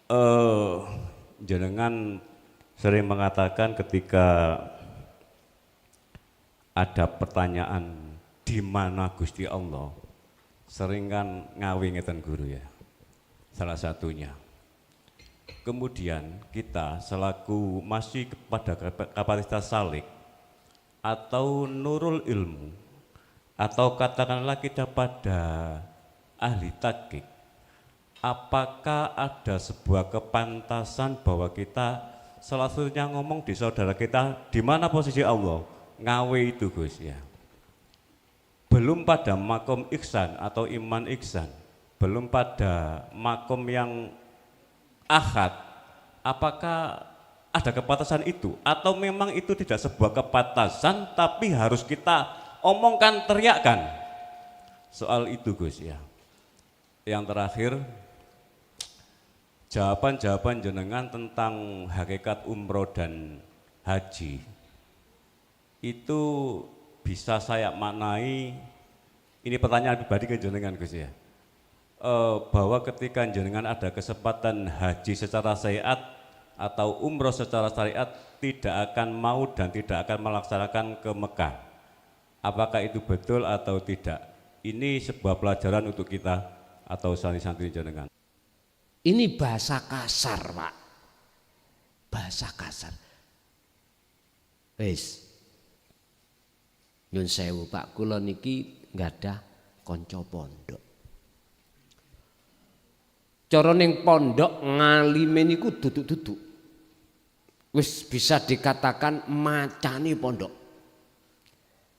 eh jenengan sering mengatakan ketika ada pertanyaan di mana Gusti Allah, sering kan ngawi ngeten guru ya, salah satunya. Kemudian kita selaku masih kepada kapasitas salik atau nurul ilmu, atau katakanlah kita pada ahli takik, apakah ada sebuah kepantasan bahwa kita salah satunya ngomong di saudara kita di mana posisi Allah? Ngawe itu Gus ya. Belum pada makom ihsan atau iman ihsan, belum pada makom yang ahad, apakah ada kepantasan itu? Atau memang itu tidak sebuah kepantasan tapi harus kita omongkan, teriakkan? Soal itu Gus ya. Yang terakhir, jawaban-jawaban jenengan tentang hakikat umroh dan haji itu bisa saya maknai, ini pertanyaan pribadi ke jenengan Gus ya, bahwa ketika jenengan ada kesempatan haji secara syariat atau umroh secara syariat tidak akan mau dan tidak akan melaksanakan ke Mekah. Apakah itu betul atau tidak? Ini sebuah pelajaran untuk kita atau santri-santri jenengan. Ini bahasa kasar Pak, bahasa kasar. Wis nyun sewu Pak, kula niki nggadah kanca pondok. Cara ning pondok ngalime niku duduk-duduk. Wis bisa dikatakan macane pondok.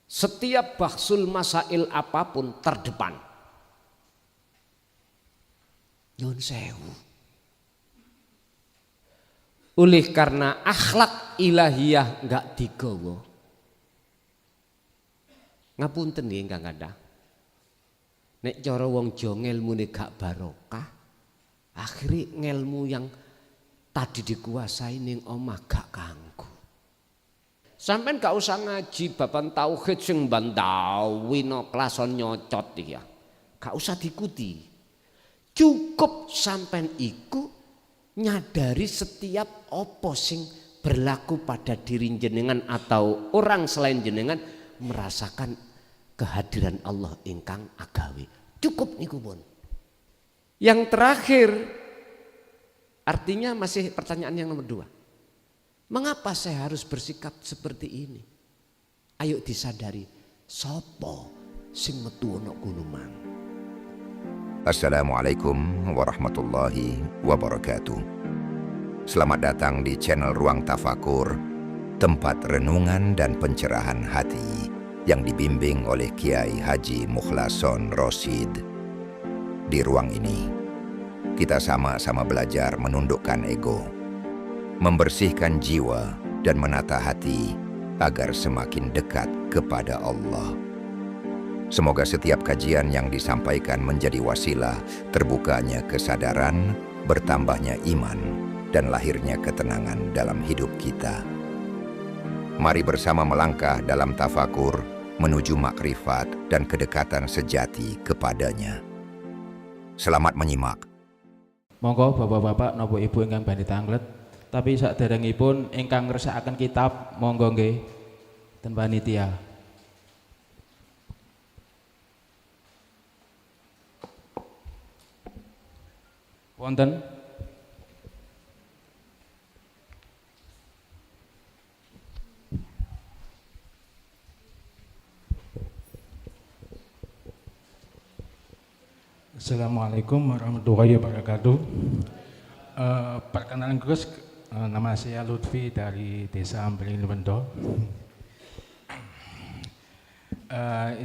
Setiap bahsul masail apapun terdepan. Nyun sewu. Oleh karena akhlak ilahiyah enggak digawa. Ngapunten nggih Kang Kadah. Nek cara wong Jawa ngelmune gak barokah, akhirnya ngelmu yang tadi dikuasai ning omah gak kanggo. Sampeyan gak usah ngaji baban tauhid sing bandawino klason nyocot ya. Gak usah diikuti. Cukup sampeyan iku nyadari setiap apa sing berlaku pada diri jenengan atau orang selain jenengan merasakan kehadiran Allah ingkang agawe. Cukup niku pun. Yang terakhir, artinya masih pertanyaan yang nomor 2. Mengapa saya harus bersikap seperti ini? Ayo disadari, sopo sing metu ana kono mang. Assalamualaikum warahmatullahi wabarakatuh. Selamat datang di channel Ruang Tafakur, tempat renungan dan pencerahan hati yang dibimbing oleh Kiai Haji Mukhlason Rosyid. Di ruang ini, kita sama-sama belajar menundukkan ego, membersihkan jiwa dan menata hati agar semakin dekat kepada Allah. Semoga setiap kajian yang disampaikan menjadi wasilah terbukanya kesadaran, bertambahnya iman, dan lahirnya ketenangan dalam hidup kita. Mari bersama melangkah dalam tafakur menuju makrifat dan kedekatan sejati kepadanya. Selamat menyimak. Monggo bapak-bapak napa ibu ingkang badhe tanglet, tapi saderengipun ingkang ngresakaken kitab monggo nggih ten panitia. Wonten Assalamualaikum warahmatullahi wabarakatuh. Perkenalan Gus, nama saya Lutfi dari Desa Ambeling Wendo.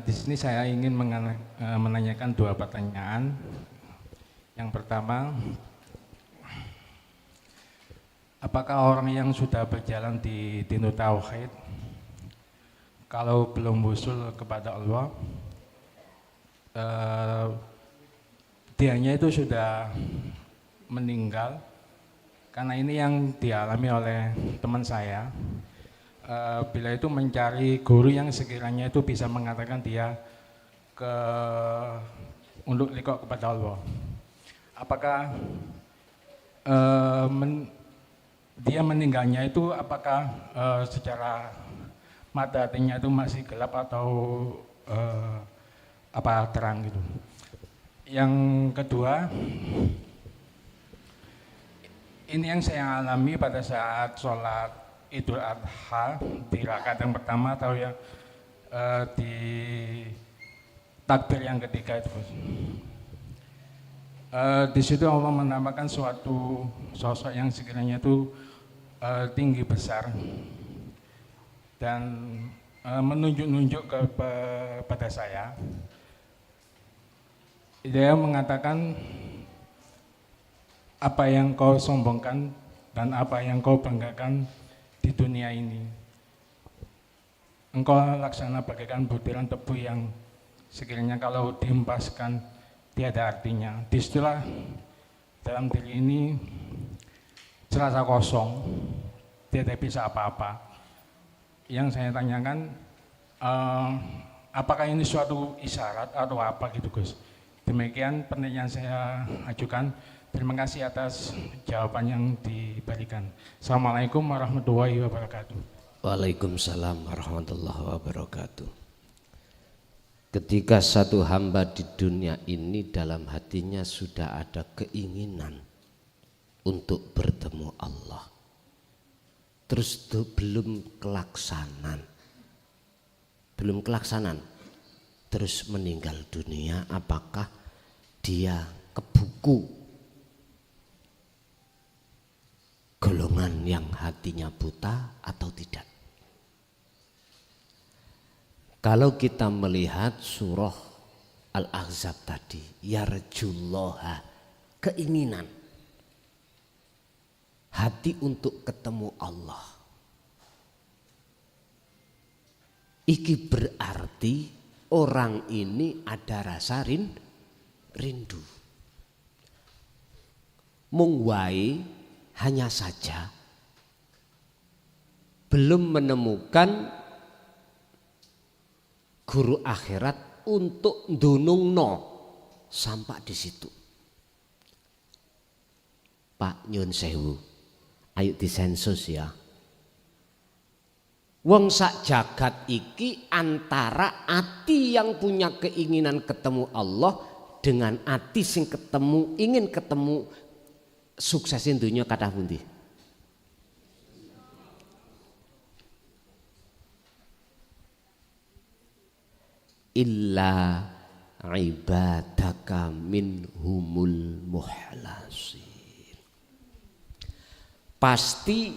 Di sini saya ingin menanyakan 2 pertanyaan. Yang pertama, apakah orang yang sudah berjalan di Dinu Tauhid, kalau belum wusul kepada Allah, dianya itu sudah meninggal? Karena ini yang dialami oleh teman saya. Bila itu mencari guru yang sekiranya itu bisa mengatakan dia untuk liqo kepada Allah. Apakah dia meninggalnya itu apakah secara mata hatinya itu masih gelap atau apa terang gitu. Yang kedua, ini yang saya alami pada saat sholat Idul Adha di rakaat yang pertama atau yang di takbir yang ketiga itu. Di situ Allah menambahkan suatu sosok yang sekiranya itu tinggi besar dan menunjuk-nunjuk kepada saya. Dia mengatakan, apa yang kau sombongkan dan apa yang kau banggakan di dunia ini, engkau laksana bagaikan butiran tebu yang sekiranya kalau dihempaskan tiada artinya. Disitulah dalam diri ini serasa kosong, tiada bisa apa-apa. Yang saya tanyakan, apakah ini suatu isyarat atau apa gitu Gus? Demikian pertanyaan saya ajukan. Terima kasih atas jawaban yang diberikan. Assalamualaikum warahmatullahi wabarakatuh. Waalaikumsalam warahmatullahi wabarakatuh. Ketika satu hamba di dunia ini dalam hatinya sudah ada keinginan untuk bertemu Allah, terus belum kelaksanan, terus meninggal dunia, apakah dia kebuku golongan yang hatinya buta atau tidak? Kalau kita melihat surah Al-Ahzab tadi, yarjullaha, keinginan hati untuk ketemu Allah, iki berarti orang ini ada rasa rindu. Mung wae hanya saja belum menemukan guru akhirat untuk ndunungno sampai di situ. Pak nyun sewu, ayo disensus ya. Wong sak jagat iki antara ati yang punya keinginan ketemu Allah dengan ati sing ingin ketemu suksesin dunia kathah pundi? Illa ibadaka minhumul muhlasin. Pasti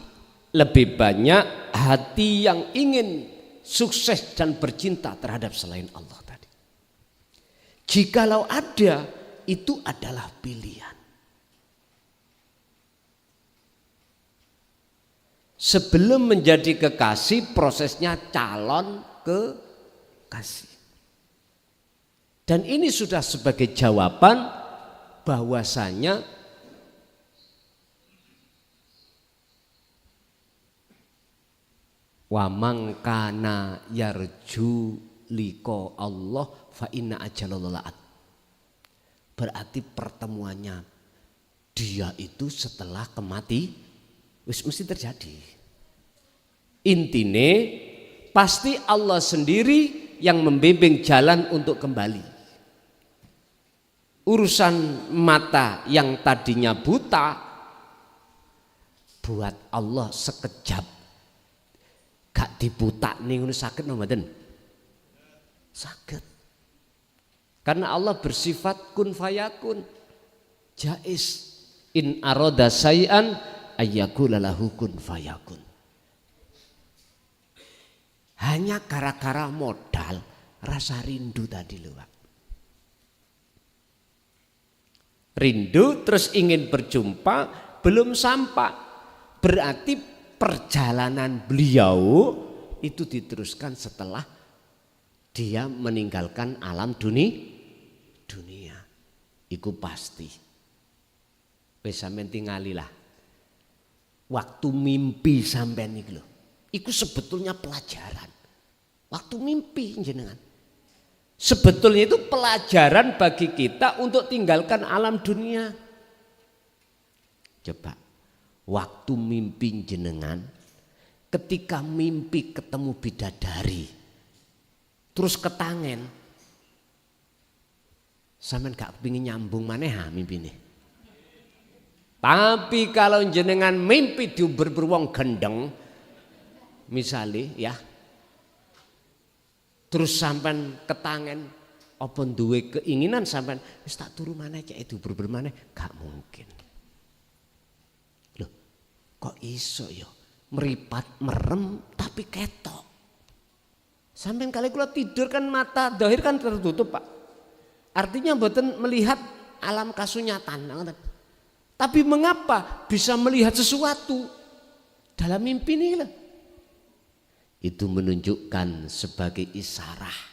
lebih banyak hati yang ingin sukses dan bercinta terhadap selain Allah tadi. Jikalau ada, itu adalah pilihan. Sebelum menjadi kekasih, prosesnya calon kekasih. Dan ini sudah sebagai jawaban bahwasanya wa man kana yarju liqa Allah fa inna ajalallah la'at. Berarti pertemuannya dia itu setelah kemati mesti terjadi. Intine pasti Allah sendiri yang membimbing jalan untuk kembali. Urusan mata yang tadinya buta, buat Allah sekejap gak dibuta nih sakit mboten? Sakit. Karena Allah bersifat kun fayakun. Jais in aroda say'an ayyakula lahu kun fayakun. Hanya gara-gara modal rasa rindu tadi lho Pak. Rindu terus ingin berjumpa belum sampai. Berarti perjalanan beliau itu diteruskan setelah dia meninggalkan alam dunia. Iku pasti. Wis sampeyan tingalilah. Waktu mimpi sampeyan iki lho. Iku sebetulnya pelajaran. Waktu mimpi jenengan. Sebetulnya itu pelajaran bagi kita untuk tinggalkan alam dunia. Coba waktu mimpi jenengan, ketika mimpi ketemu bidadari, terus ketangen, sampean gak kepingin nyambung maneh mimpi ini. Tapi kalau jenengan mimpi diuber-uber wong gendeng, misalnya ya, terus sampean ketangen, apa duwe keinginan sampean wis tak turu maneh cek diuber-uber maneh, gak mungkin. Loh, kok iso ya? Meripat merem tapi ketok. Sampean kali kula tidur kan mata zahir kan tertutup, Pak. Artinya mboten melihat alam kasunyatan. Tapi mengapa bisa melihat sesuatu dalam mimpi ini? Itu menunjukkan sebagai isyarat.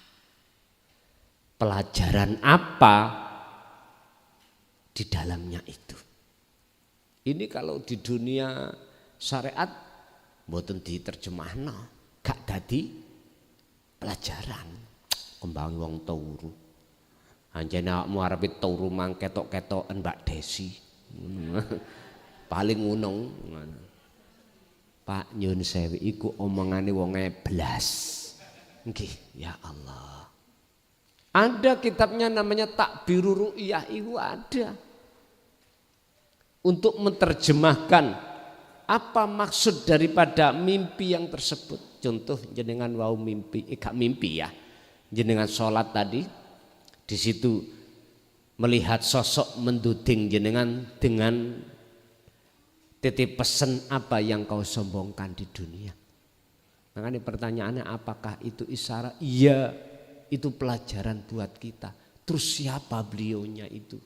Pelajaran apa di dalamnya itu. Ini kalau di dunia syariat mboten diterjemahno, gak dadi pelajaran. Kembang wong turu. Anjene awakmu arepe turu mang ketok-ketoken Mbak Desi. Paling ngunung. Pak nyun sewu iku omongane wong eblas. Nggih, ya Allah. Ada kitabnya namanya Takbirur Ru'yah, itu ada. Untuk menerjemahkan apa maksud daripada mimpi yang tersebut. Contoh jenengan wau mimpi, gak mimpi ya. Jenengan sholat tadi. Di situ melihat sosok menduding jenengan dengan titip pesan apa yang kau sombongkan di dunia. Makanya pertanyaannya apakah itu isyarat? Iya, itu pelajaran buat kita. Terus siapa beliaunya itu?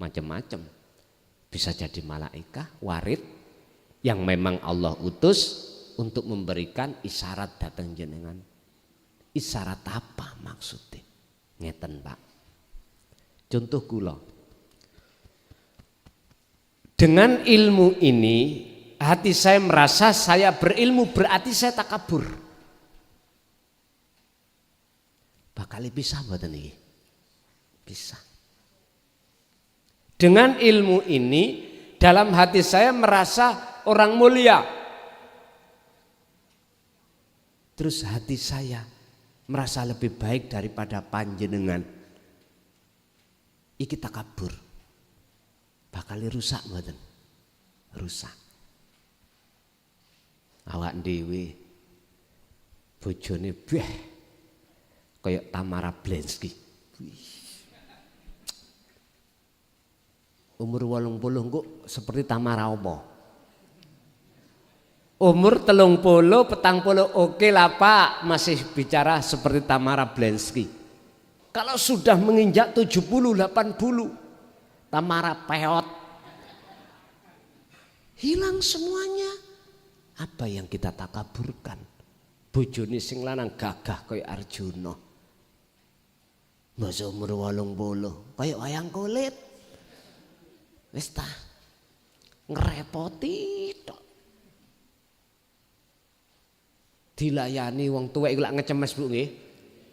Macam-macam. Bisa jadi malaikat, warid yang memang Allah utus untuk memberikan isyarat datang jenengan. Isyarat apa maksudnya? Ngeten Pak. Contoh kula. Dengan ilmu ini hati saya merasa saya berilmu berarti saya takabur. Bakal bisa mboten iki? Bisa. Dengan ilmu ini dalam hati saya merasa orang mulia. Terus hati saya merasa lebih baik daripada panjenengan. Iki takabur. Bakal rusak mboten? Rusak. Awak dhewe bojone beh kayak Tamara Blensky. Umur 80 kok seperti Tamara apa? Umur 30, 40 oke lah Pak, masih bicara seperti Tamara Blensky. Kalau sudah menginjak 70, 80, Tamara peot. Hilang semuanya. Apa yang kita takaburkan? Bojone sing lanang gagah kaya Arjuna. Masa umur 80 kaya wayang kulit. Wis ta ngrepoti tok. Dilayani wong tuwek iku lak ngecemes Bu nggih.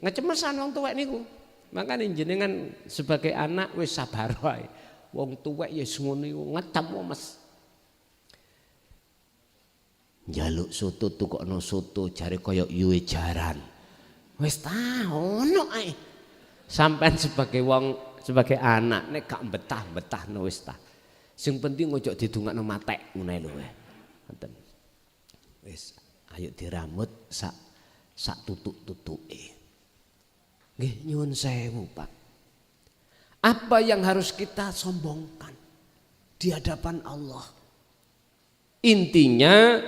Ngecemesan wong tuwek niku. Makane jenengan sebagai anak wis sabar wae. Wong tuwek ya ngono iku ngecem Mas. Njaluk soto tukokno soto jare kaya yuwe jaran. Wis ta ono ae. Sampean sebagai wong sebagai anak nek gak betah-betahno wis ta. Sing penting ojo didongakno matek ngono lho. Ngoten. Wis ayo diramut sak tutuk-tutuke. Nggih nyuwun sewu Pak. Apa yang harus kita sombongkan di hadapan Allah? Intinya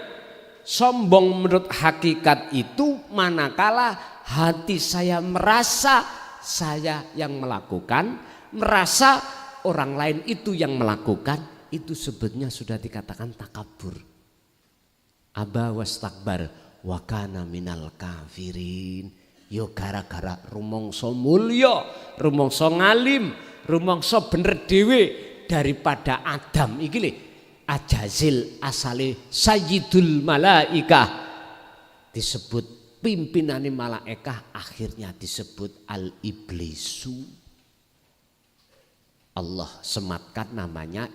sombong menurut hakikat itu manakala hati saya merasa saya yang melakukan, merasa orang lain itu yang melakukan, itu sebetulnya sudah dikatakan takabur. Aba wastakbar wa kana minal kafirin. Yo gara-gara rumangsa mulya, rumangsa ngalim, rumangsa bener dhewe daripada Adam iki lho. Ajazil asale sayyidul malaikah disebut pimpinane malaikah, akhirnya disebut al-iblisu. Allah sematkan namanya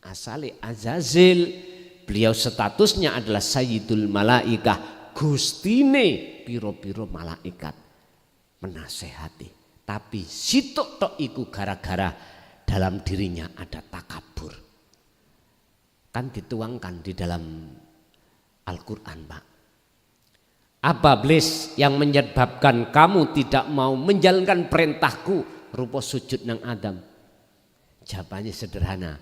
asale Azazil, beliau statusnya adalah Sayyidul Malaikah, gustine piro-piro malaikat menasehati. Tapi sitok tok iku gara-gara dalam dirinya ada takabur. Kan dituangkan di dalam Al-Quran, Pak. Apa iblis yang menyebabkan kamu tidak mau menjalankan perintahku rupa sujud nang Adam? Jawabannya sederhana.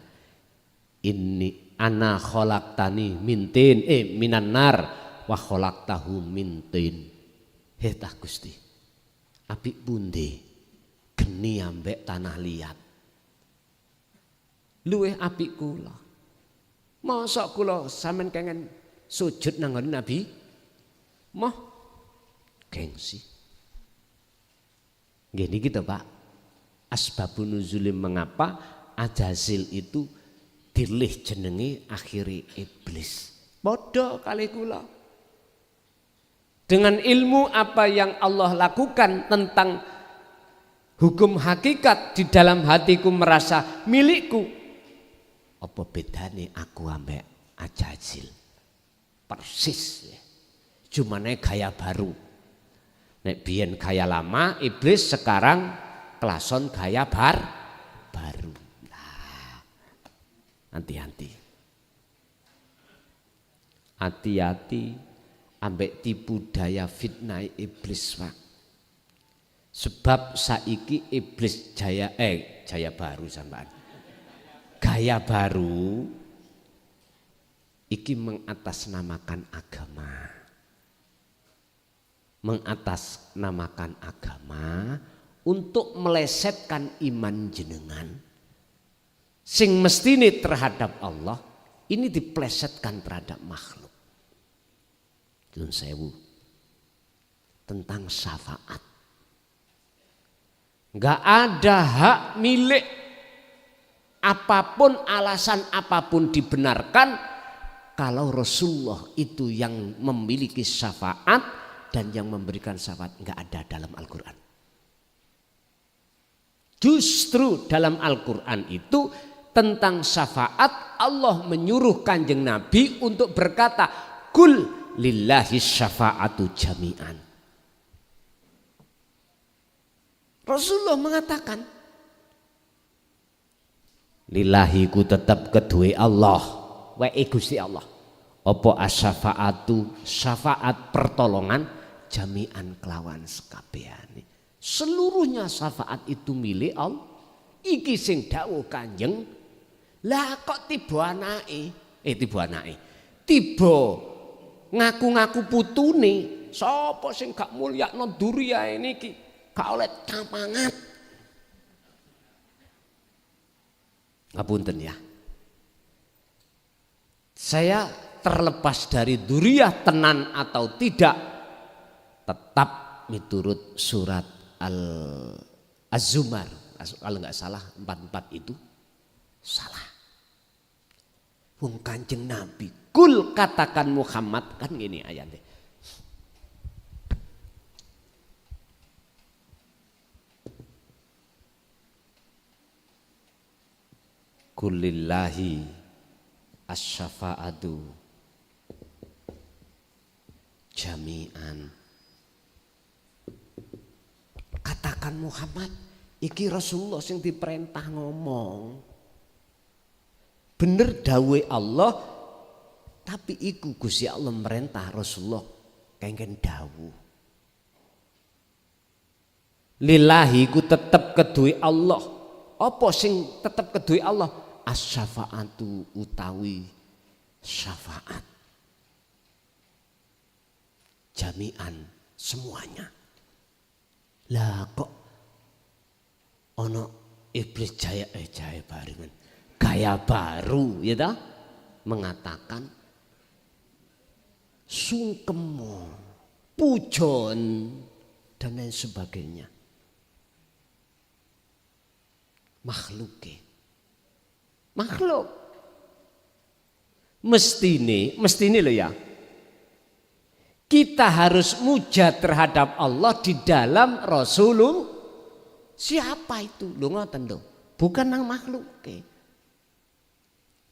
Inni ana khalaqtani mintin minan nar wa khalaqtahu mintin. Hetah Gusti. Apik pundi geni ambek tanah liat. Luweh apik kula. Mosok kula sampean kengen sujud nang Nabi? Moh gengsi. Gini gitu Pak. Asbabun nuzul mengapa Azazil itu dilih jenenge akhiri iblis. Bodoh kali kula. Dengan ilmu apa yang Allah lakukan tentang hukum hakikat di dalam hatiku merasa milikku. Apa bedane aku ambek Azazil? Persis ya. Cuma nek gaya baru. Nek biyen gaya lama, iblis sekarang kelason gaya baru. Nah, hati-hati. Hati-hati ambek tipu daya fitnah iblis, Pak. Sebab saiki iblis jaya baru sampean. Gaya baru iki mengatasnamakan agama. Mengatasnamakan agama untuk melesetkan iman jenengan. Sing mestine terhadap Allah ini diplesetkan terhadap makhluk. Nun sewu tentang syafaat. Enggak ada hak milik apapun, alasan apapun dibenarkan kalau Rasulullah itu yang memiliki syafaat dan yang memberikan syafaat enggak ada dalam Al-Quran. Justru dalam Al-Quran itu tentang syafaat Allah menyuruh Kanjeng Nabi untuk berkata kul lillahi syafa'atu jami'an. Rasulullah mengatakan lillahi ku tetap kedue Allah wa Gusti Allah. Apa asyafaatu syafaat pertolongan jami'an kelawan sekabehane. Seluruhnya syafaat itu milik Allah. Iki sing dawuh Kanjeng. Lah kok tiba anake? Tiba ngaku-ngaku putune. Sapa sing gak mulyakno duriyae niki? Gak oleh camangat. Ngapunten ya. Saya terlepas dari duriyah tenan atau tidak tetap miturut surat Az-Zumar kalau nggak salah 44 itu salah. Wong Kanjeng Nabi kul katakan Muhammad kan gini ayatnya. Kulillahi asy-syafa'atu jami'an. Katakan Muhammad, iki Rasulullah sing diperintah ngomong. Bener dawuhe Allah, tapi iku Gusti Allah merintah Rasulullah kengken dawuh. Lillahi ku tetep kedue Allah. Apa sing tetep kedue Allah? As-syafa'atu utawi syafaat. Jami'an semuanya. Lah kok ono iblis gaya baru ya dah mengatakan sungkemo, pujon dan lain sebagainya. Makhluk mestine lo ya. Kita harus muja terhadap Allah di dalam Rasulullah. Siapa itu? Lu ngoten lho. Bukan nang makhluk.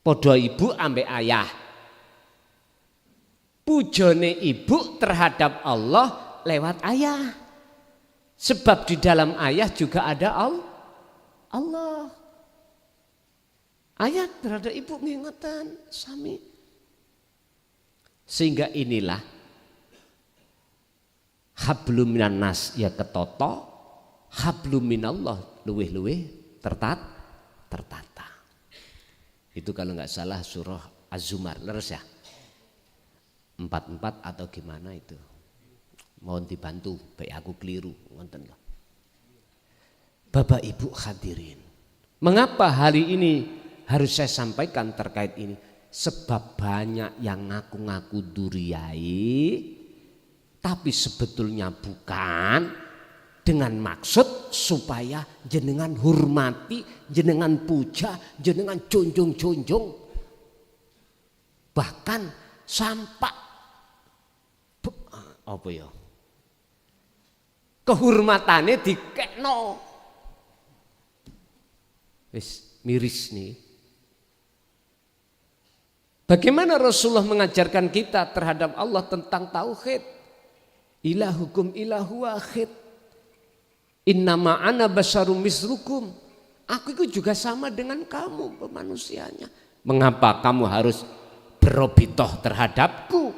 Podo ibu ambek ayah. Pujone ibu terhadap Allah lewat ayah. Sebab di dalam ayah juga ada Allah. Ayah terhadap ibu mengingatkan sami. Sehingga inilah hablum minan nas ya ketoto, hablum minallah luweh-luweh tertata. Itu kalau nggak salah surah Az-Zumar, leres ya? 44 atau gimana itu? Mohon dibantu, baik aku keliru, ngonten loh. Bapak Ibu hadirin, mengapa hari ini harus saya sampaikan terkait ini? Sebab banyak yang ngaku-ngaku duriyai, tapi sebetulnya bukan, dengan maksud supaya jenengan hormati, jenengan puja, jenengan junjung. Bahkan sampai apa ya? Kehormatannya dikekno. Wis miris nih. Bagaimana Rasulullah mengajarkan kita terhadap Allah tentang tauhid? Ilahukum ilahu wahid. Innama ana basyarum mislukum. Aku itu juga sama dengan kamu manusianya. Mengapa kamu harus berobitoh terhadapku?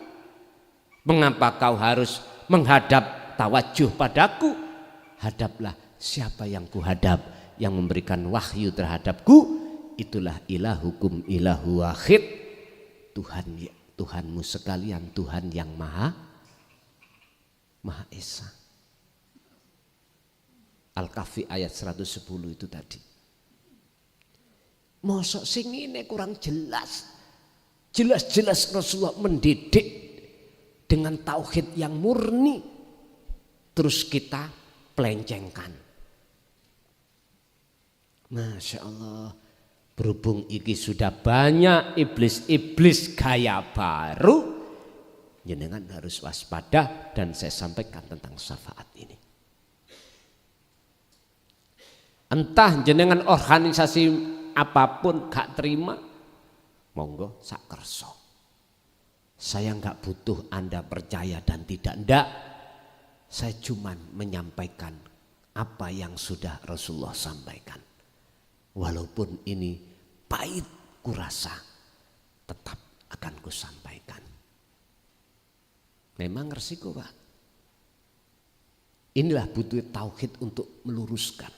Mengapa kau harus menghadap tawajuh padaku? Hadaplah siapa yang kuhadap, yang memberikan wahyu terhadapku. Itulah ilahukum ilahu wahid. Tuhanmu sekalian, Tuhan yang Maha Esa. Al-Kahfi ayat 110 itu tadi. Mosok sing ini kurang jelas. Jelas-jelas Rasulullah mendidik dengan tauhid yang murni. Terus kita pelencengkan. Masya Allah. Berhubung iki sudah banyak iblis-iblis gaya baru. Jenengan harus waspada dan saya sampaikan tentang syafaat ini. Entah jenengan organisasi apapun gak terima, monggo sak kerso. Saya gak butuh Anda percaya dan tidak. Ndak. Saya cuman menyampaikan apa yang sudah Rasulullah sampaikan. Walaupun ini pahit kurasa, tetap akan kusampaikan. Memang resiko Pak. Inilah butuh tauhid untuk meluruskan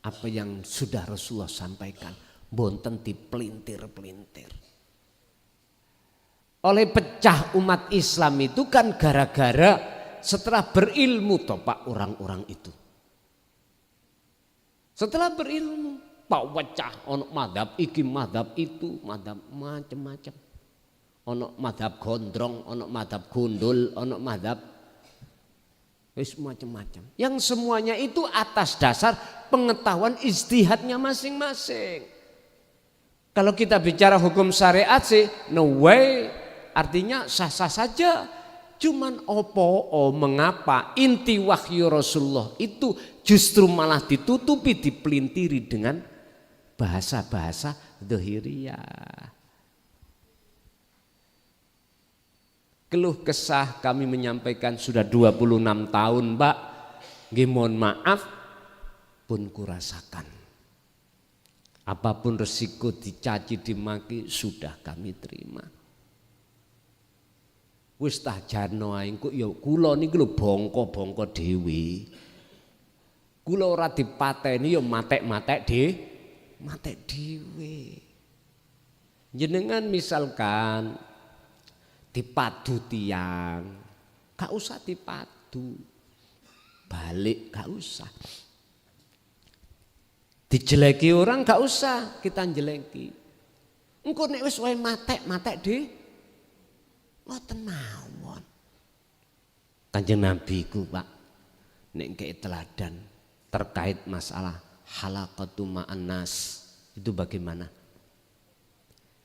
apa yang sudah Rasulullah sampaikan, bonten dipelintir-pelintir. Oleh pecah umat Islam itu kan gara-gara setelah berilmu toh Pak orang-orang itu. Setelah berilmu, Pak pecah ono madhab iki, madhab itu, madhab macam-macam. Ono madhab gondrong, ono madhab gundul, ono madhab macam-macam. Yang semuanya itu atas dasar pengetahuan ijtihadnya masing-masing. Kalau kita bicara hukum syariat sih no way, artinya sah-sah saja. Cuman mengapa inti wahyu Rasulullah itu justru malah ditutupi, dipelintiri dengan bahasa-bahasa dzahiriyah. Keluh kesah kami menyampaikan sudah 26 tahun Mbak. Nggih mohon maaf pun kurasakan. Apapun resiko dicaci dimaki sudah kami terima. Wis tah jarno ae engko ya kula niki lho bongko-bongko dhewe. Kula ora dipateni ya matek-matek dhewe. Jenengan misalkan dipadu tiang, gak usah dipadu, balik gak usah. Dijeleki orang gak usah kita jeleki. Engko nek wis wae matek deh, ngoten mawon. Kanjeng Nabi ku Pak, nek kei teladan terkait masalah halaqatu ma'an nas itu bagaimana?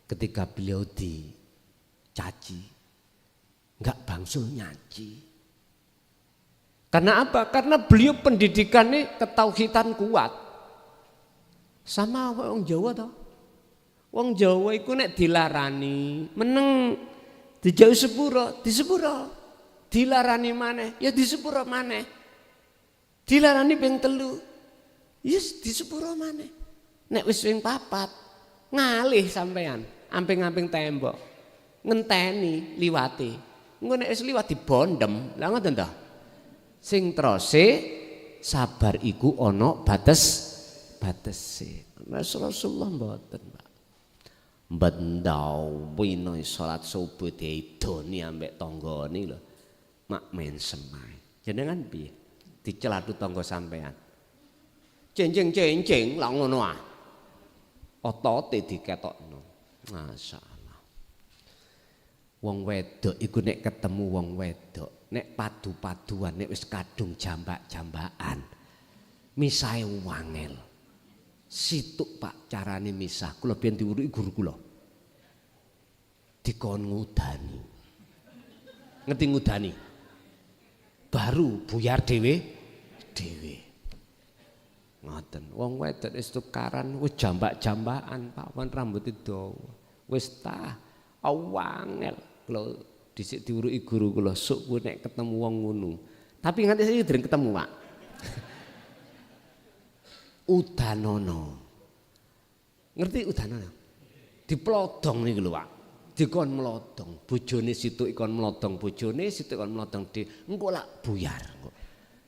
Ketika beliau dicaci, enggak bangsul nyaci. Karena apa? Karena beliau pendidikannya ketauhidan kuat. Sama orang Jawa toh. Wong Jawa iku nek dilarani meneng dijauh sepuro, di sepuro. Dilarani maneh, ya di sepuro maneh. Dilarani ping 3, yes di sepuro maneh. Nek wis ping 4, ngalih sampean, amping-amping tembok. Ngenteni liwati. Engko nek wis liwat dibondem, lha ngoten ta. Sing trose sabar iku ana batese. Rasulullah mboten, Pak. Bendau wino salat subuh diidoni ambek tanggane lho. Mak men semai. Jenengan piye? Dicelathu tangga sampean. Cencing lah ngono ah. Otote diketokno. Masyaallah. Wong wedok iku nek ketemu wong wedok, nek padu-paduan, nek wis kadung jambak-jambakan. Misahe wangel. Situk Pak carane misah. Kula biyen diuruki guru kula. Dikon ngudani. Ngerti ngudani? Baru buyar dhewe. Ngoten. Wong wedok wis tukaran wis jambak-jambakan Pak wan rambut dawa. Wis tah awangel. Kula dhisik diuruki guru kula sok kuwi nek ketemu wong ngono. Tapi nganti saiki dereng ketemu Pak. Udanono. Ngerti udanono? Diplodong niku lho Pak. Dikon mlodong, bojone situk ikon mlodong bojone, situk ikon mlodong engko lak buyar.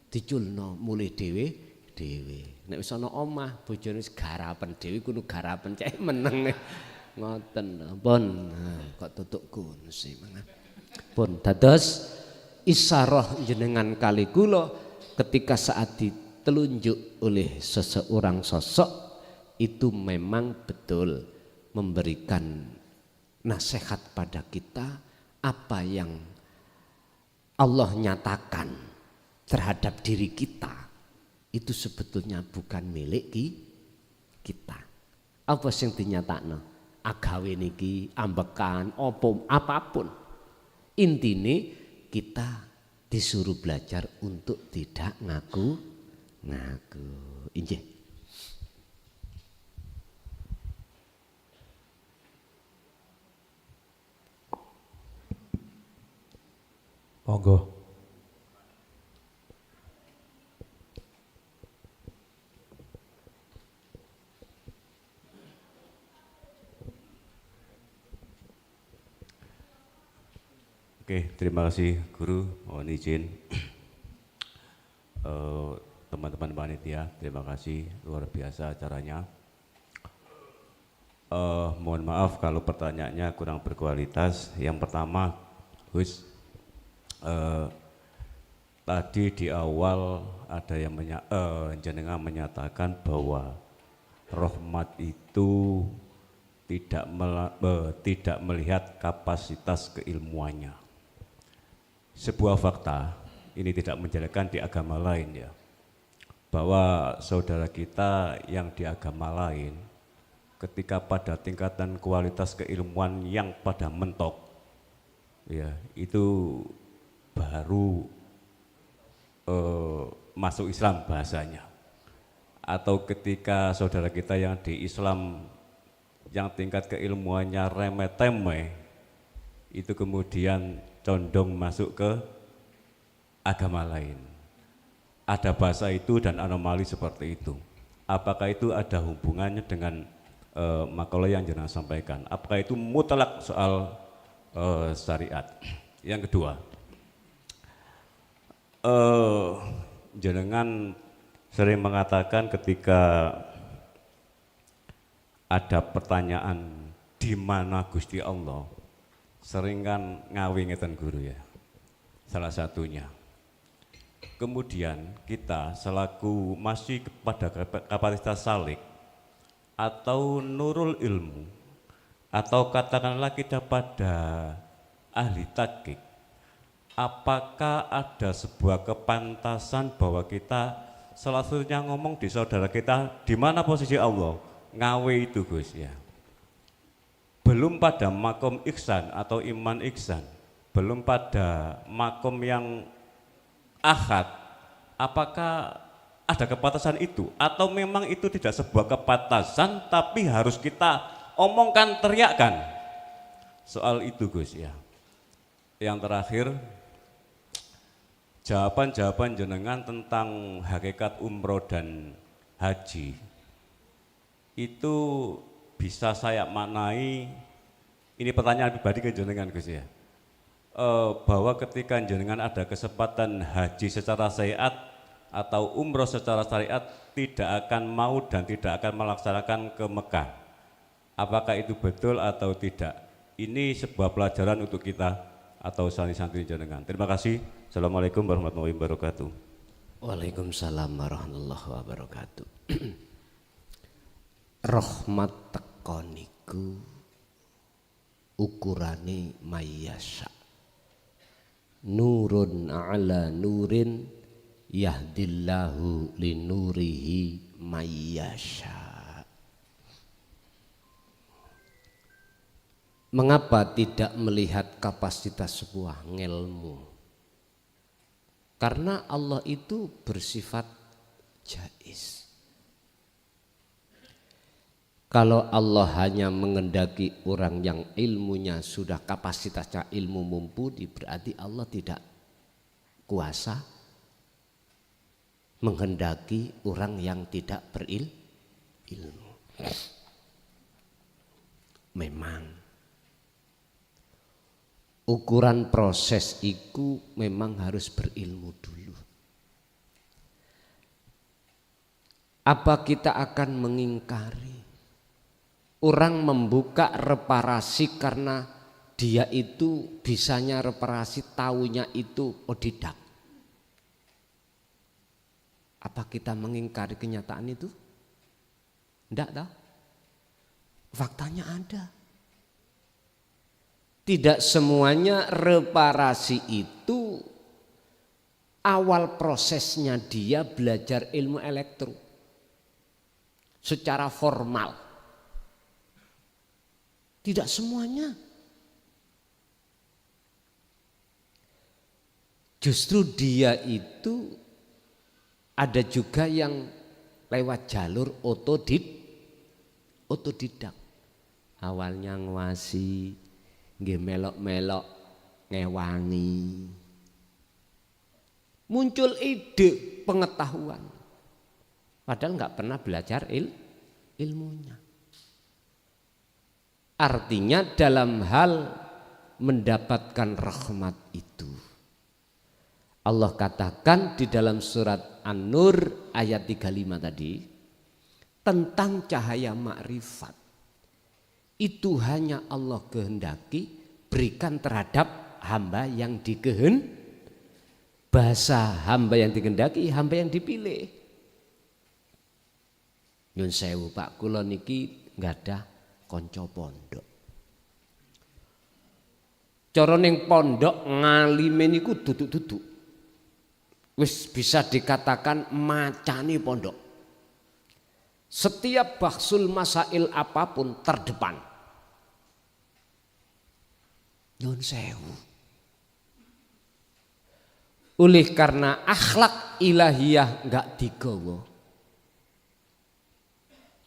Diculno mulih dhewe. Nek wis ana omah bojone wis garapen dhewe kudu garapen cek meneng. Ngoten. Pun kok tutuk kunci mangan. Pun dados isyarah jenengan kali kula ketika saat telunjuk oleh seseorang sosok itu memang betul memberikan nasihat pada kita apa yang Allah nyatakan terhadap diri kita itu sebetulnya bukan milik kita. Apa sing dinyatakno? Agawe niki ambekan apapun. Intine kita disuruh belajar untuk tidak ngaku. Injih. Monggo. Oke, terima kasih Guru. Mohon izin. Teman-teman panitia, terima kasih, luar biasa acaranya. Mohon maaf kalau pertanyaannya kurang berkualitas. Yang pertama, Gus, tadi di awal ada yang jenengan menyatakan bahwa rahmat itu tidak melihat kapasitas keilmuannya. Sebuah fakta, ini tidak menjelaskan di agama lain ya, bahwa saudara kita yang di agama lain ketika pada tingkatan kualitas keilmuan yang pada mentok ya itu baru masuk Islam bahasanya, atau ketika saudara kita yang di Islam yang tingkat keilmuannya remeh-temeh itu kemudian condong masuk ke agama lain. Ada bahasa itu dan anomali seperti itu. Apakah itu ada hubungannya dengan makalah yang jenengan sampaikan? Apakah itu mutlak soal syariat? Yang kedua, jenengan sering mengatakan ketika ada pertanyaan di mana Gusti Allah, sering kan ngawi ngeten guru ya, salah satunya. Kemudian kita selaku masih kepada kapasitas salik atau nurul ilmu atau katakanlah kita pada ahli tahqiq, apakah ada sebuah kepantasan bahwa kita selanjutnya ngomong di saudara kita di mana posisi Allah? Ngawe itu Gus ya. Belum pada makom ihsan atau iman ihsan, belum pada makom yang ahad, apakah ada kepantasan itu atau memang itu tidak sebuah kepantasan tapi harus kita omongkan, teriakkan soal itu Gus ya. Yang terakhir, jawaban-jawaban jenengan tentang hakikat umroh dan haji itu bisa saya maknai, ini pertanyaan pribadi ke jenengan Gus ya, bahwa ketika jenengan ada kesempatan haji secara syariat atau umroh secara syariat tidak akan mau dan tidak akan melaksanakan ke Mekah. Apakah itu betul atau tidak? Ini sebuah pelajaran untuk kita atau santri-santri jenengan. Terima kasih. Assalamualaikum warahmatullahi wabarakatuh. Waalaikumsalam warahmatullahi wabarakatuh. Rahmat teko niku ukurane mayasa. Nurun ala nurin yahdillahu linurihi mayasa. Mengapa tidak melihat kapasitas sebuah ilmu? Karena Allah itu bersifat jaiz. Kalau Allah hanya mengendaki orang yang ilmunya sudah kapasitasnya ilmu mumpuni, berarti Allah tidak kuasa menghendaki orang yang tidak berilmu. Memang ukuran proses itu memang harus berilmu dulu. Apa kita akan mengingkari orang membuka reparasi karena dia itu bisanya reparasi, taunya itu odidak? Apa kita mengingkari kenyataan itu? Enggak tahu. Faktanya ada. Tidak semuanya reparasi itu awal prosesnya dia belajar ilmu elektro secara formal. Tidak semuanya. Justru dia itu ada juga yang lewat jalur otodidak. Awalnya nguasi, nggih melok-melok ngewangi. Muncul ide pengetahuan. Padahal nggak pernah belajar ilmunya. Artinya dalam hal mendapatkan rahmat itu, Allah katakan di dalam surat An-Nur ayat 35 tadi tentang cahaya makrifat. Itu hanya Allah kehendaki berikan terhadap hamba yang bahasa hamba yang dikehendaki, hamba yang dipilih. Nyun sewu Pak, kula niki nggadah kanca pondok. Cara ning pondok ngalime niku duduk-duduk. Wis bisa dikatakan macani pondok. Setiap bahsul masail apapun terdepan. Nyun sewu. Oleh karena akhlak ilahiyah enggak digawa.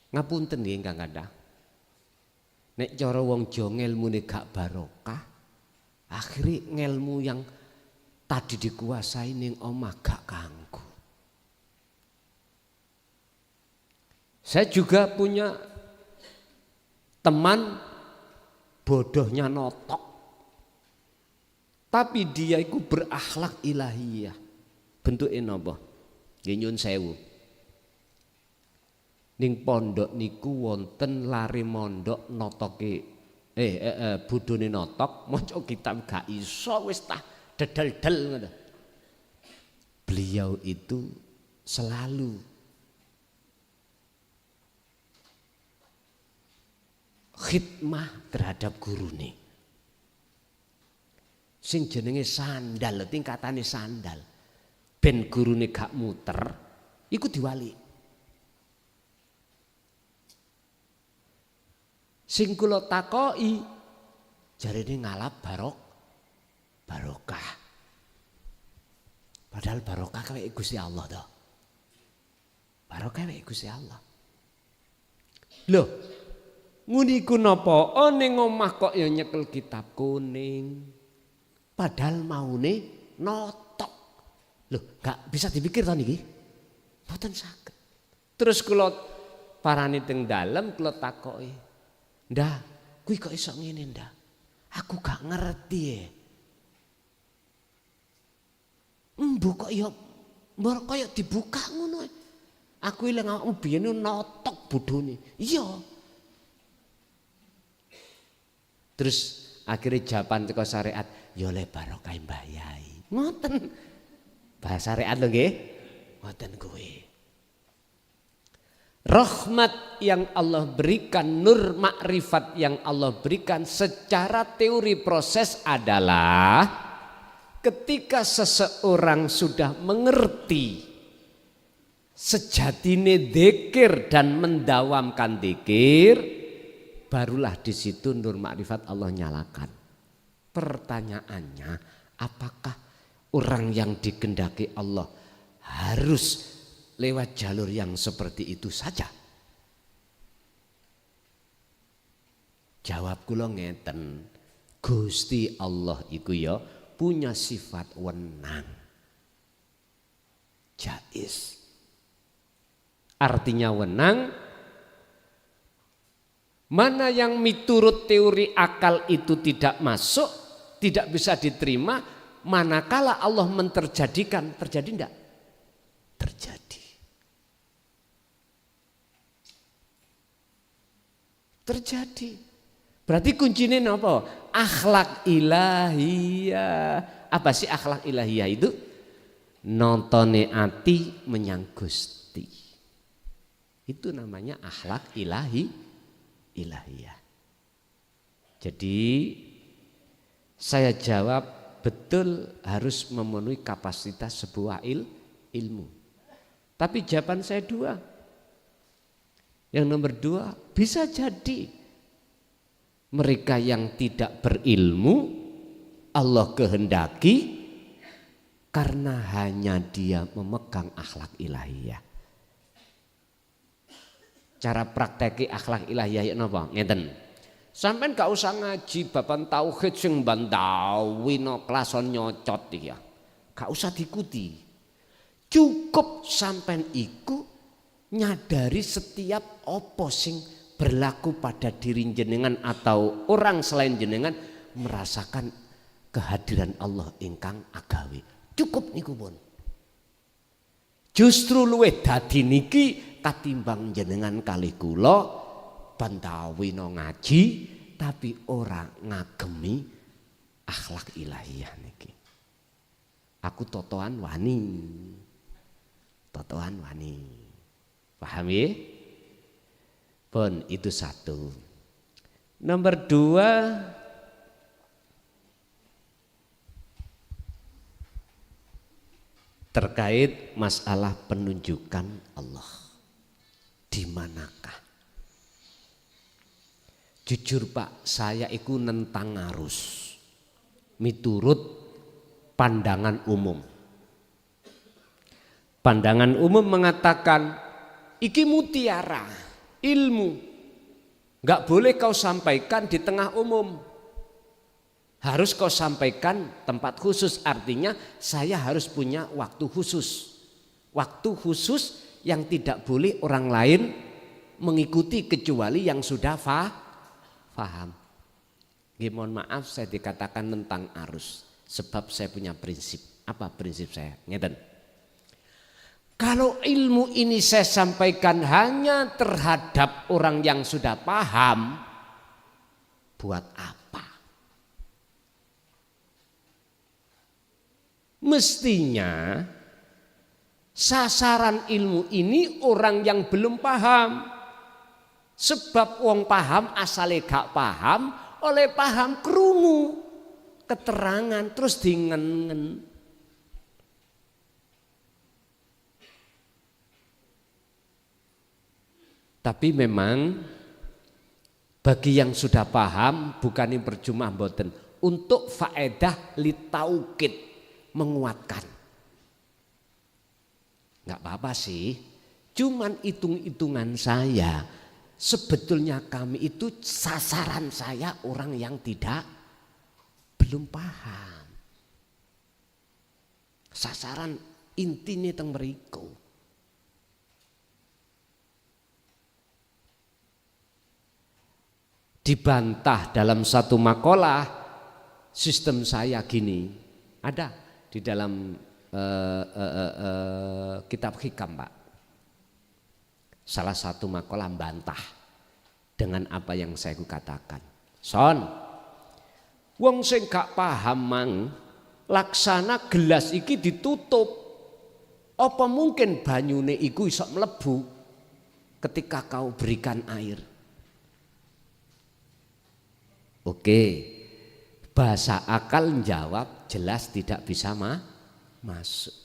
Ngapunten nggih Kang Kadah. Nek cara wong Jawa ngelmune gak barokah, akhirnya ngelmu yang tadi dikuasai ning omah gak kanggo. Saya juga punya teman bodohnya notok. Tapi dia itu berakhlak ilahiyah. Bentuknya napa? Nggih nyun sewu. Ning pondok niku wonten lari mondok notoke budone notok maca kitab gak iso wis tah dedel-del ngono. Beliau itu selalu khidmah terhadap gurune. Sing jenenge sandal, tingkatane sandal. Ben gurune gak muter, iku diwali. Sing kula takoki jarene ngalap barokah. Padahal barokah kawek Gusti Allah to. Barokah kawek Gusti Allah. Loh, Nguni ku napa? Ning omah kok ya nyekel kitab kuning. Padahal maune notok. Loh, gak bisa dipikir ta niki? Mboten saged. Terus kula parani teng dalem kula takoki. Ndah, kuwi kok iso ngene, Ndah? Aku gak ngerti ya. Mbok kok ya mbok kaya dibuka ngono. Aku ilang awakmu biyen notok bodhone. Iya. Terus akhirnya jawaban teko syariat, ya le barokah Mbah Yai. Ngoten. Bahasa syariat lho nggih. Ngoten kuwi. Rahmat yang Allah berikan, nur makrifat yang Allah berikan secara teori proses adalah ketika seseorang sudah mengerti sejatine dzikir dan mendawamkan dzikir, barulah di situ nur makrifat Allah nyalakan. Pertanyaannya, apakah orang yang dikehendaki Allah harus lewat jalur yang seperti itu saja? Jawab kula ngeten, Gusti Allah iku ya punya sifat wenang. Jais. Artinya wenang, mana yang miturut teori akal itu tidak masuk, tidak bisa diterima, manakala Allah menterjadikan, terjadi enggak? Terjadi. Terjadi. Berarti kuncinya apa? Akhlak ilahiyah. Apa sih akhlak ilahiyah itu? Nontone ati menyang Gusti. Itu namanya akhlak ilahiyah. Jadi saya jawab betul harus memenuhi kapasitas sebuah ilmu. Tapi jawaban saya dua. Yang nomor dua, bisa jadi mereka yang tidak berilmu Allah kehendaki karena hanya dia memegang akhlak ilahiyah. Cara prakteki akhlak ilahiyah napa? Ngeten. Sampeyan gak usah ngaji baban tauhid sing bandawino klason nyocot ya. Gak usah diikuti. Cukup sampeyan iku nyadari setiap opo sing berlaku pada diri jenengan atau orang selain jenengan merasakan kehadiran Allah ingkang agawe. Cukup niku pun. Justru luwih dadi niki katimbang jenengan kali kula bantawino ngaji tapi ora ngagemi akhlak ilahiyah niki. Aku totoan wani. Totoan wani. Paham ya? Pun itu satu. Nomor dua, terkait masalah penunjukan Allah. Di manakah? Jujur Pak, saya iku nentang arus. Miturut pandangan umum. Pandangan umum mengatakan iki mutiara, ilmu. Gak boleh kau sampaikan di tengah umum. Harus kau sampaikan tempat khusus, artinya saya harus punya waktu khusus. Waktu khusus yang tidak boleh orang lain mengikuti kecuali yang sudah faham. Mohon maaf saya dikatakan tentang arus. Sebab saya punya prinsip. Apa prinsip saya? Ngeten. Kalau ilmu ini saya sampaikan hanya terhadap orang yang sudah paham, buat apa? Mestinya sasaran ilmu ini orang yang belum paham. Sebab wong paham asale gak paham, oleh paham krungu keterangan terus dingen-ngen. Tapi memang bagi yang sudah paham bukan yang percuma mboten, untuk faedah litaukid, menguatkan. Enggak apa-apa sih. Cuman hitung-hitungan saya sebetulnya kami itu sasaran saya orang yang belum paham. Sasaran intine teng mriku. Dibantah dalam satu makalah sistem saya gini. Ada di dalam kitab hikam, Pak. Salah satu makalah bantah dengan apa yang saya katakan. Son, wong sing gak paham mang laksana gelas iki ditutup. Apa mungkin banyune iku iso mlebu ketika kau berikan air? Oke, bahasa akal jawab jelas tidak bisa masuk.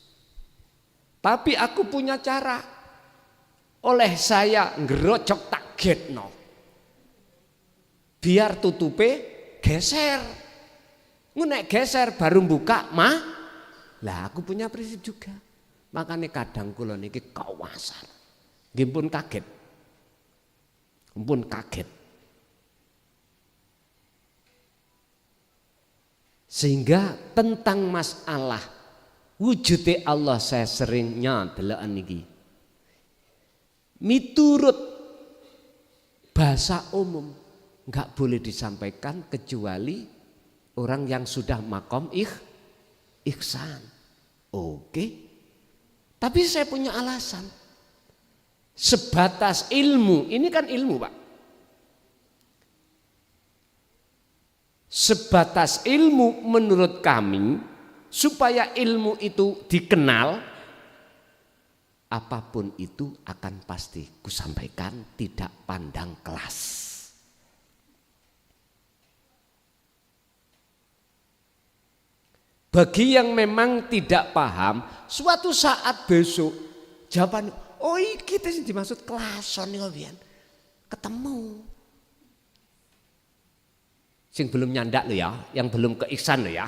Tapi aku punya cara. Oleh saya ngerocok tak getno. Biar tutupe geser. Nek geser baru buka Lah aku punya prinsip juga. Makanya kadang kula niki kawasan. Nggih pun kaget. Pun kaget. Sehingga tentang masalah wujudnya Allah saya seringnya deloken niki. Miturut bahasa umum enggak boleh disampaikan kecuali orang yang sudah makom ihsan. Oke. Tapi saya punya alasan. Sebatas ilmu, ini kan ilmu, Pak. Sebatas ilmu menurut kami, supaya ilmu itu dikenal, apapun itu akan pasti kusampaikan, tidak pandang kelas. Bagi yang memang tidak paham, suatu saat besok jawaban, oh kita sih dimaksud kelason nih, ketemu. Sing belum nyandak lo ya, yang belum keiksan lo ya.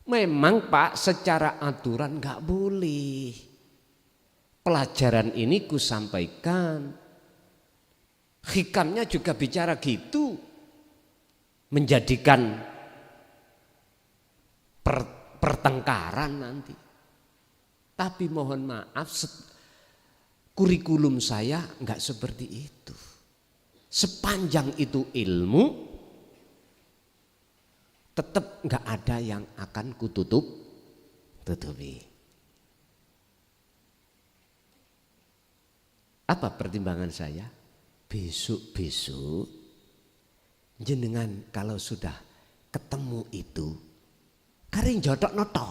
Memang Pak secara aturan nggak boleh. Pelajaran ini ku sampaikan. Hikamnya juga bicara gitu. Menjadikan pertengkaran nanti. Tapi mohon maaf, kurikulum saya nggak seperti itu. Sepanjang itu ilmu, tetap nggak ada yang akan kututupi. Apa pertimbangan saya? Besok jenengan kalau sudah ketemu itu, karing jodoh noto.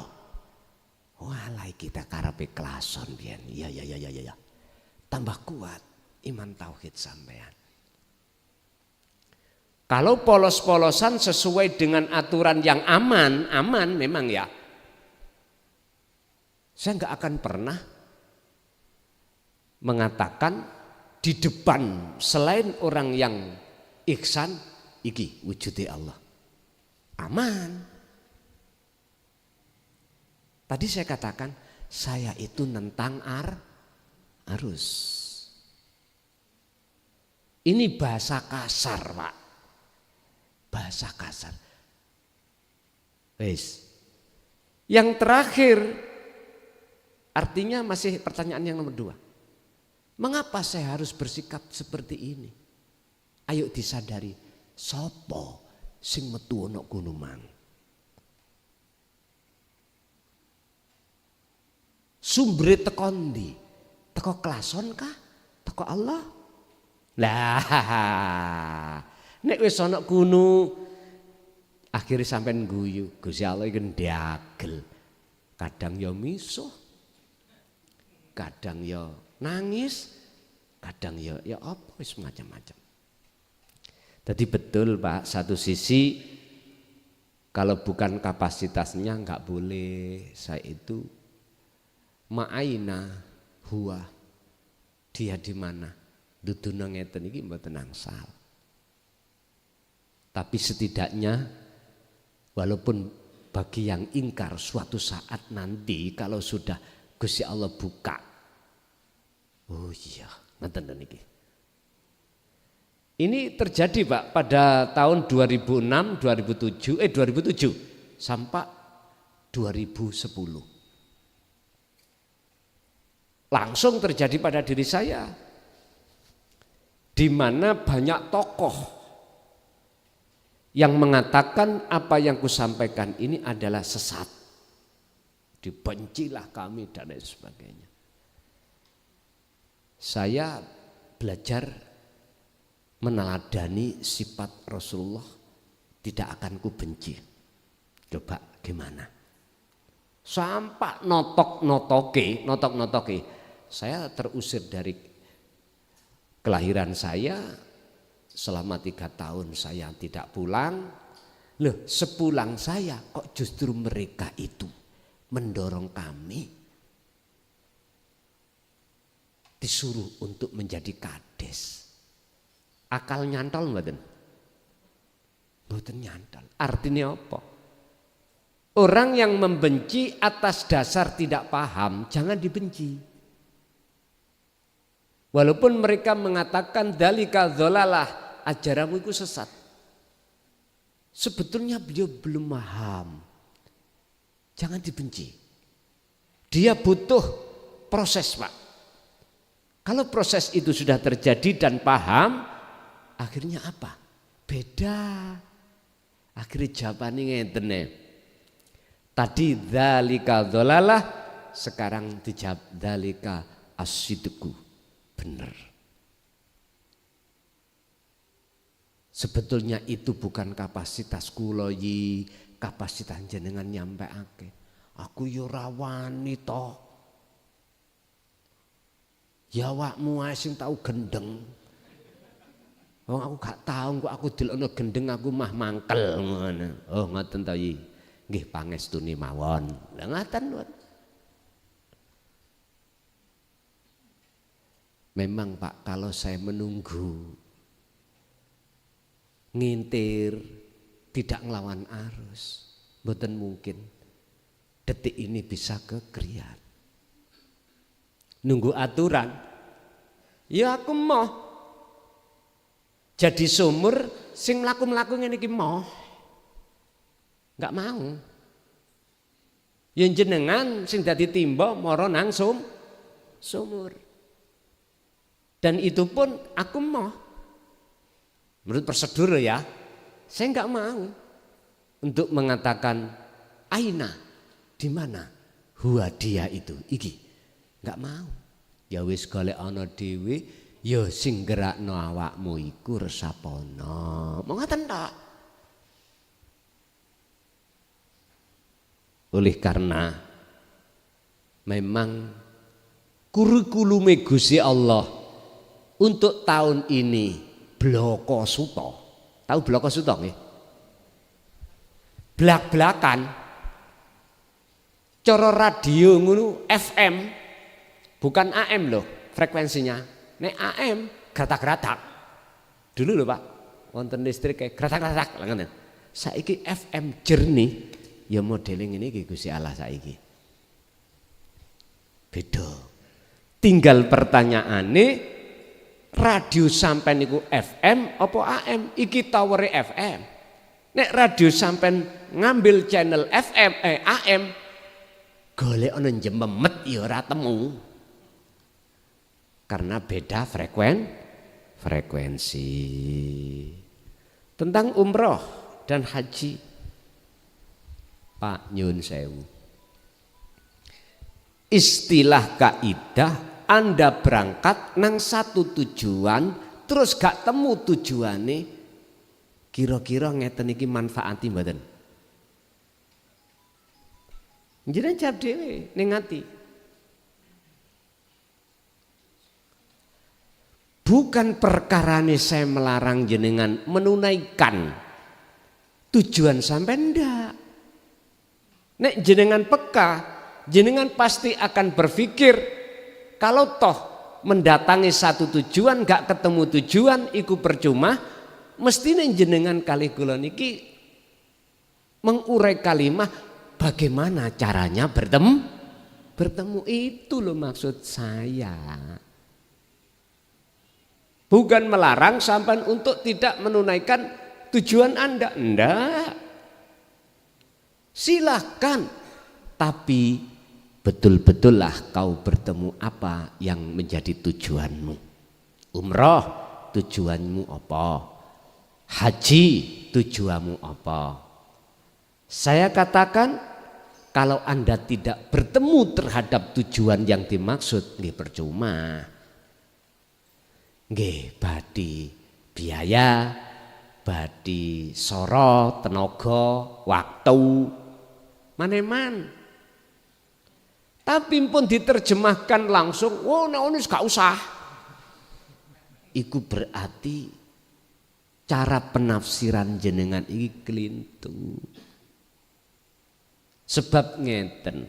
Walai kita karepe klason biyen. Ya. Tambah kuat iman tauhid sampean. Kalau polos-polosan sesuai dengan aturan yang aman memang ya. Saya nggak akan pernah mengatakan di depan selain orang yang ihsan, iki wujudnya Allah. Aman. Tadi saya katakan, saya itu nentang arus. Ini bahasa kasar, Pak. Bahasa kasar. Wes. Yang terakhir, artinya masih pertanyaan yang nomor 2. Mengapa saya harus bersikap seperti ini? Ayo disadari, sopo sing metu ana kono mang. Sumbre teko ndi? Teko klason kah? Teko Allah? Lah, nek wis ana kuno akhire sampean guyu, Gusti Allah iki ndagel. Kadang ya misuh. Kadang ya nangis, kadang ya apa wis macam-macam. Jadi betul Pak, satu sisi kalau bukan kapasitasnya enggak boleh saya itu ma'aina huwa, dia di mana? Duduna ngeten iki mboten angsal. Tapi setidaknya walaupun bagi yang ingkar suatu saat nanti kalau sudah Gusti Allah buka, oh iya ngeten niki. Ini terjadi Pak pada tahun 2006, 2007 sampai 2010. Langsung terjadi pada diri saya. Di mana banyak tokoh yang mengatakan apa yang kusampaikan ini adalah sesat. Dibencilah kami dan lain sebagainya. Saya belajar meneladani sifat Rasulullah, tidak akan kubenci. Coba gimana? Sampai notok-notoke. Saya terusir dari kelahiran saya, selama 3 tahun saya tidak pulang. Loh, sepulang saya kok justru mereka itu mendorong kami disuruh untuk menjadi kades. Akal nyantol mboten? Mboten nyantol. Artinya apa? Orang yang membenci atas dasar tidak paham, jangan dibenci. Walaupun mereka mengatakan dalika dzalalah, ajaranmu itu sesat. Sebetulnya beliau belum paham. Jangan dibenci. Dia butuh proses, Pak. Kalau proses itu sudah terjadi dan paham, akhirnya apa? Beda. Akhirnya jawabannya ngeten. Tadi dzalika dzalalah, sekarang dijawab dzalika as-sidqu. Benar. Sebetulnya itu bukan kapasitas kuloyi, kapasitas jenengan nyampeake. Aku yo rawani toh. Ya awakmu ae sing tau gendeng. Wong aku gak tahu kok aku delokno gendeng aku mah mangkel ngono. Oh ngoten to iki. Nggih pangestuni mawon. Lah ngaten lho. Memang Pak, kalau saya menunggu ngintir tidak ngelawan arus, mboten mungkin detik ini bisa kekriat. Nunggu aturan, ya aku mau jadi sumur sing mlaku-mlaku ngene iki mau, nggak mau. Yen jenengan sing dadi timba mara nang sumur. Dan itu pun aku mau, menurut prosedur ya, saya nggak mau untuk mengatakan aina, di mana huwa dia itu, iki, nggak mau. Ya wis golek ana dhewe, ya sing gerakno awakmu iku resapono, mau ngaten tok. Oleh karena memang kurikulum Gusti Allah untuk tahun ini Bloko Suto. Tahu Bloko Suto nggih? Blak-blakan cara radio ngono FM bukan AM loh frekuensinya. Nek AM gratak-gratak. Dulu loh Pak, wonten listrik kayak gratak-gratak lah ngoten. Saiki FM jernih ya modeling ini iki Gusti Allah saiki. Beda. Tinggal pertanyaane radio sampean niku FM apa AM? Iki towere FM. Nek radio sampean ngambil channel FM AM, golek ana jememet ya ora temu. Karena beda frekuensi. Tentang umroh dan haji, Pak nyun sewu. Istilah kaidah, Anda berangkat nang satu tujuan terus gak temu tujuane, kira-kira ngeten iki manfaati mboten? Jenengan jawab dhewe ning ati. Bukan perkarane saya melarang jenengan menunaikan tujuan sampai ndak. Nek jenengan peka, jenengan pasti akan berpikir kalau toh mendatangi satu tujuan gak ketemu tujuan iku percuma, mestine jenengan kali kula niki mengurai kalimah bagaimana caranya bertemu itu loh maksud saya. Bukan melarang sampean untuk tidak menunaikan tujuan Anda. Enggak. Silakan. Tapi betul-betullah kau bertemu apa yang menjadi tujuanmu. Umroh tujuanmu apa? Haji tujuanmu apa? Saya katakan kalau Anda tidak bertemu terhadap tujuan yang dimaksud, nggih percuma. Nggih badi biaya, badi soro, tenaga, waktu, maneman. Tapi pun diterjemahkan langsung, wah nek wis gak usah. Iku berarti cara penafsiran jenengan iki kelintu. Sebab ngeten,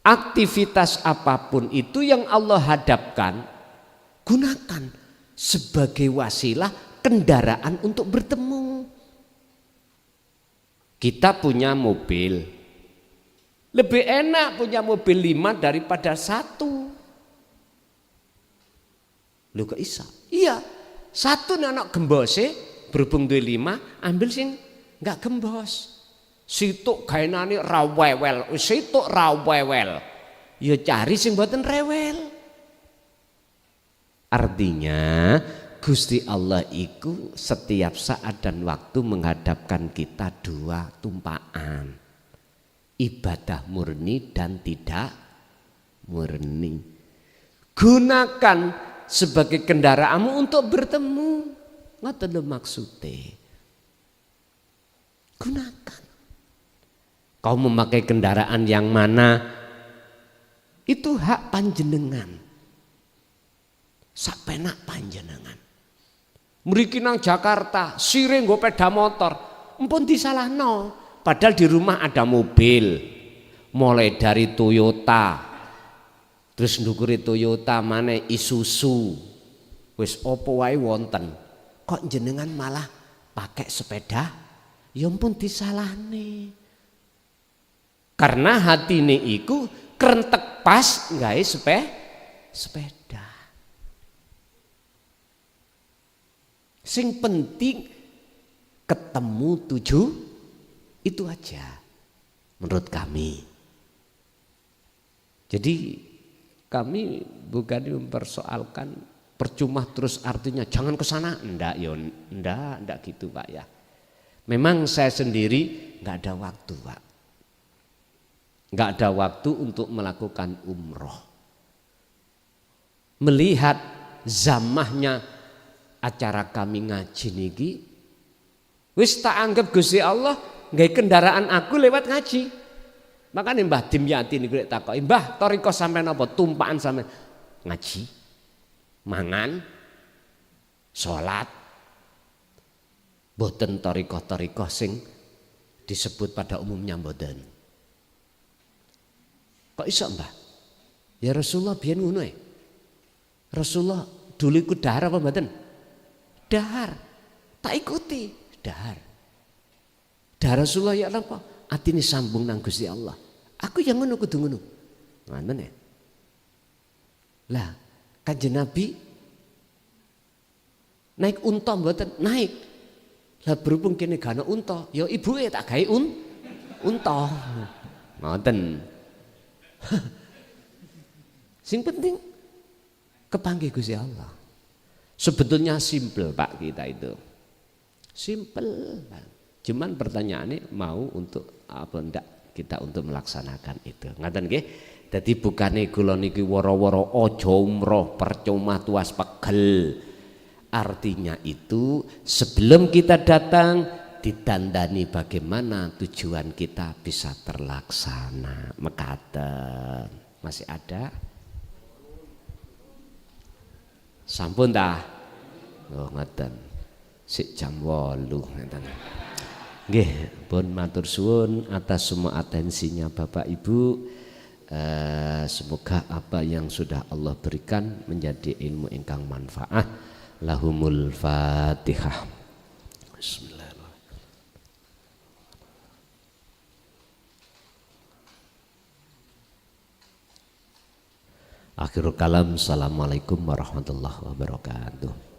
aktivitas apapun itu yang Allah hadapkan, gunakan sebagai wasilah kendaraan untuk bertemu. Kita punya mobil, lebih enak punya mobil 5 daripada 1. Lho kok isa? Iya, 1 anak gembose berhubung duwe 5, ambil sing enggak gembos. Situk gaenane ra wewel, situk ra wewel. Ya cari sing mboten rewel. Artinya Gusti Allah iku setiap saat dan waktu menghadapkan kita 2 tumpaan. Ibadah murni dan tidak murni. Gunakan sebagai kendaraanmu untuk bertemu. Ngoten lho maksude. Gunakan. Kau memakai kendaraan yang mana, itu hak panjenengan. Sak penak panjenengan. Mriki nang Jakarta, sire nggo peda motor, empun disalahno. Padahal di rumah ada mobil. Mulai dari Toyota, terus ndukure Toyota maneh Isuzu. Wis opo wae wonten. Kok jenengan malah pakai sepeda? Ya ampun disalahne. Karena hatine iku krentek pas gawe sepeda. Sing penting ketemu tujuh itu aja menurut kami. Jadi kami bukan mempersoalkan percuma terus artinya jangan ke sana, enggak ya, enggak gitu Pak ya. Memang saya sendiri enggak ada waktu Pak. Enggak ada waktu untuk melakukan umroh. Melihat zamahnya acara kami ngaji niki, wis tak anggap Gusti Allah nggawe kendaraan aku lewat ngaji. Makanya Mbah Dimyati niku lek takoki, "Mbah, toriko sampean apa? Tumpaan sampean?" Ngaji, mangan, salat. Boten toriko-toriko sing disebut pada umumnya boten. Kok iso Mbah? Ya Rasulullah biyen ngono e. Rasulullah dulu ikut dahar apa mboten? Dahar. Tak ikuti dahar. Dahar Rasulullah ya apa? Atine sambung nang Gusti Allah. Aku yang ngono kudu ngono. Ngoten ya. Lah, Kanjeng Nabi naik unta mboten? Naik. Lah berhubung kene gak ana unta, ya ibuke tak gawe unta. Ngoten. Sing penting kepanggih Gusti Allah. Sebetulnya simple Pak kita itu. Simple. Cuman pertanyaannya mau untuk apa ndak kita untuk melaksanakan itu. Ngaten nggih? Dadi bukane kula niki woro-woro aja umroh percuma tuas pegel. Artinya itu sebelum kita datang ditandani bagaimana tujuan kita bisa terlaksana. Mekaten. Masih ada? Sampun dah. Oh ngoten. Sik jam 8 ngeten. Nggih, pun matur suwun atas semua atensinya Bapak Ibu. Semoga apa yang sudah Allah berikan menjadi ilmu ingkang manfaat. Lahumul Fatihah. Bismillah. Akhirul kalam, assalamualaikum warahmatullahi wabarakatuh.